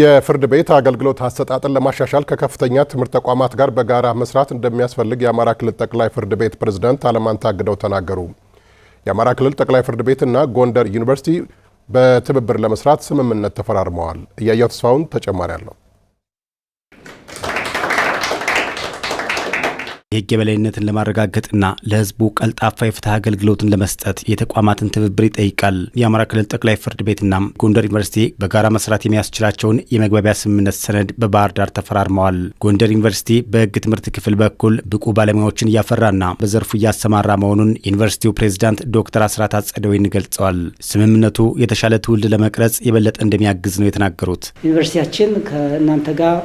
የፍርድ ቤት አገልግሎት አሰጣጥን ለማሻሻል ከከፍተኛ ትምህርት ተቋማት ጋር በጋራ መስራት እንደሚያስፈልግ የአማራ ክልል ጠቅላይ ፍርድ ቤት ፕሬዝዳንት አለማንታ አግደው ተናገሩ። የአማራ ክልል ጠቅላይ ፍርድ ቤትና ጎንደር ዩኒቨርሲቲ በትብብር ለመስራት ስምምነት ተፈራርመዋል። እያየው ተስፋውን ተጨማሪ አለው። የሕግ የበላይነትን ለማረጋገጥና ለሕዝቡ ቀልጣፋ የፍትህ አገልግሎትን ለመስጠት የተቋማትን ትብብር ይጠይቃል። የአማራ ክልል ጠቅላይ ፍርድ ቤትና ጎንደር ዩኒቨርሲቲ በጋራ መስራት የሚያስችላቸውን የመግባቢያ ስምምነት ሰነድ በባህር ዳር ተፈራርመዋል። ጎንደር ዩኒቨርሲቲ በሕግ ትምህርት ክፍል በኩል ብቁ ባለሙያዎችን እያፈራና በዘርፉ እያሰማራ መሆኑን ዩኒቨርሲቲው ፕሬዝዳንት ዶክተር አስራት አጸደወይን ገልጸዋል። ስምምነቱ የተሻለ ትውልድ ለመቅረጽ የበለጠ እንደሚያግዝ ነው የተናገሩት። ዩኒቨርሲቲያችን ከእናንተ ጋር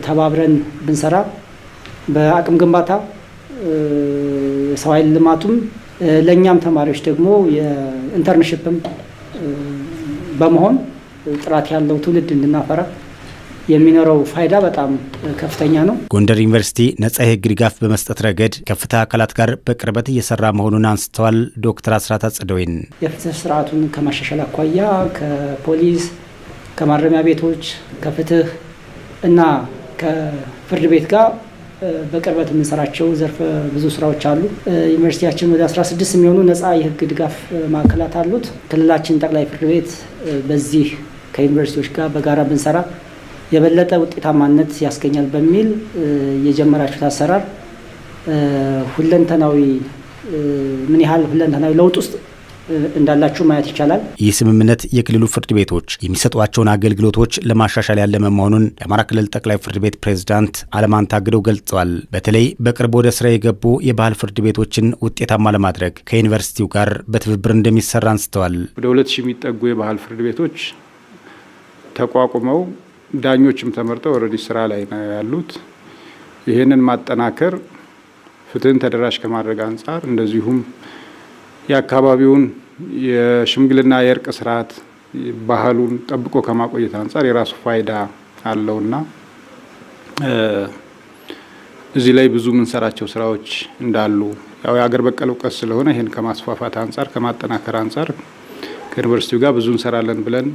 ተባብረን ብንሰራ በአቅም ግንባታ ሰው ኃይል ልማቱም ለኛም ተማሪዎች ደግሞ የኢንተርንሺፕም በመሆን ጥራት ያለው ትውልድ እንድናፈራ የሚኖረው ፋይዳ በጣም ከፍተኛ ነው። ጎንደር ዩኒቨርሲቲ ነጻ የሕግ ድጋፍ በመስጠት ረገድ ከፍትህ አካላት ጋር በቅርበት እየሰራ መሆኑን አንስተዋል። ዶክተር አስራት አጸደወይን የፍትህ ስርዓቱን ከማሻሻል አኳያ ከፖሊስ፣ ከማረሚያ ቤቶች፣ ከፍትህ እና ከፍርድ ቤት ጋር በቅርበት የምንሰራቸው ዘርፈ ብዙ ስራዎች አሉ። ዩኒቨርሲቲያችን ወደ 16 የሚሆኑ ነጻ የሕግ ድጋፍ ማዕከላት አሉት። ክልላችን ጠቅላይ ፍርድ ቤት በዚህ ከዩኒቨርሲቲዎች ጋር በጋራ ብንሰራ የበለጠ ውጤታማነት ያስገኛል በሚል የጀመራችሁት አሰራር ሁለንተናዊ ምን ያህል ሁለንተናዊ ለውጥ ውስጥ እንዳላችሁ ማየት ይቻላል። ይህ ስምምነት የክልሉ ፍርድ ቤቶች የሚሰጧቸውን አገልግሎቶች ለማሻሻል ያለመ መሆኑን የአማራ ክልል ጠቅላይ ፍርድ ቤት ፕሬዝዳንት አለማንታ አግደው ገልጸዋል። በተለይ በቅርብ ወደ ስራ የገቡ የባህል ፍርድ ቤቶችን ውጤታማ ለማድረግ ከዩኒቨርሲቲው ጋር በትብብር እንደሚሰራ አንስተዋል። ወደ 2000 የሚጠጉ የባህል ፍርድ ቤቶች ተቋቁመው ዳኞችም ተመርጠው ኦልሬዲ ስራ ላይ ነው ያሉት። ይህንን ማጠናከር ፍትህን ተደራሽ ከማድረግ አንጻር እንደዚሁም የአካባቢውን የሽምግልና የእርቅ ስርዓት ባህሉን ጠብቆ ከማቆየት አንጻር የራሱ ፋይዳ አለውና እዚህ ላይ ብዙ ምንሰራቸው ስራዎች እንዳሉ ያው የአገር በቀል እውቀት ስለሆነ ይህን ከማስፋፋት አንጻር ከማጠናከር አንጻር ከዩኒቨርሲቲው ጋር ብዙ እንሰራለን ብለን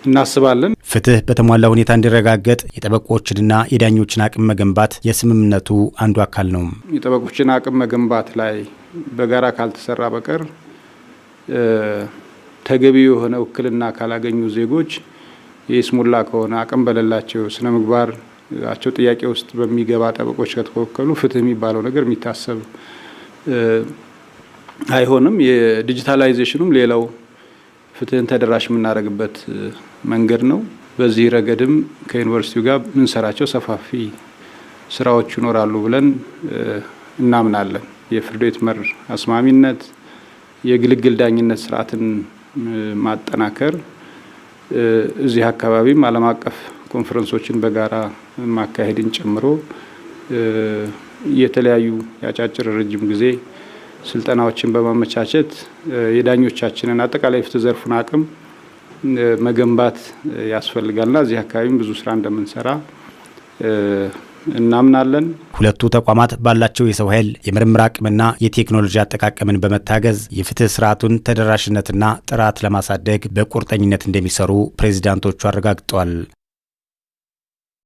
እናስባለን። ፍትህ በተሟላ ሁኔታ እንዲረጋገጥ የጠበቆችንና የዳኞችን አቅም መገንባት የስምምነቱ አንዱ አካል ነው። የጠበቆችን አቅም መገንባት ላይ በጋራ ካልተሰራ በቀር ተገቢው የሆነ ውክልና ካላገኙ ዜጎች የስሙላ ከሆነ አቅም በሌላቸው ስነ ምግባራቸው ጥያቄ ውስጥ በሚገባ ጠበቆች ከተወከሉ ፍትህ የሚባለው ነገር የሚታሰብ አይሆንም። የዲጂታላይዜሽኑም ሌላው ፍትህን ተደራሽ የምናደርግበት መንገድ ነው። በዚህ ረገድም ከዩኒቨርሲቲው ጋር ምንሰራቸው ሰፋፊ ስራዎች ይኖራሉ ብለን እናምናለን። የፍርድ ቤት መር አስማሚነት፣ የግልግል ዳኝነት ስርዓትን ማጠናከር፣ እዚህ አካባቢም ዓለም አቀፍ ኮንፈረንሶችን በጋራ ማካሄድን ጨምሮ የተለያዩ የአጫጭር ረጅም ጊዜ ስልጠናዎችን በማመቻቸት የዳኞቻችንን አጠቃላይ ፍትህ ዘርፉን አቅም መገንባት ያስፈልጋልና እዚህ አካባቢም ብዙ ስራ እንደምንሰራ እናምናለን። ሁለቱ ተቋማት ባላቸው የሰው ኃይል የምርምር አቅምና የቴክኖሎጂ አጠቃቀምን በመታገዝ የፍትህ ስርዓቱን ተደራሽነትና ጥራት ለማሳደግ በቁርጠኝነት እንደሚሰሩ ፕሬዝዳንቶቹ አረጋግጠዋል።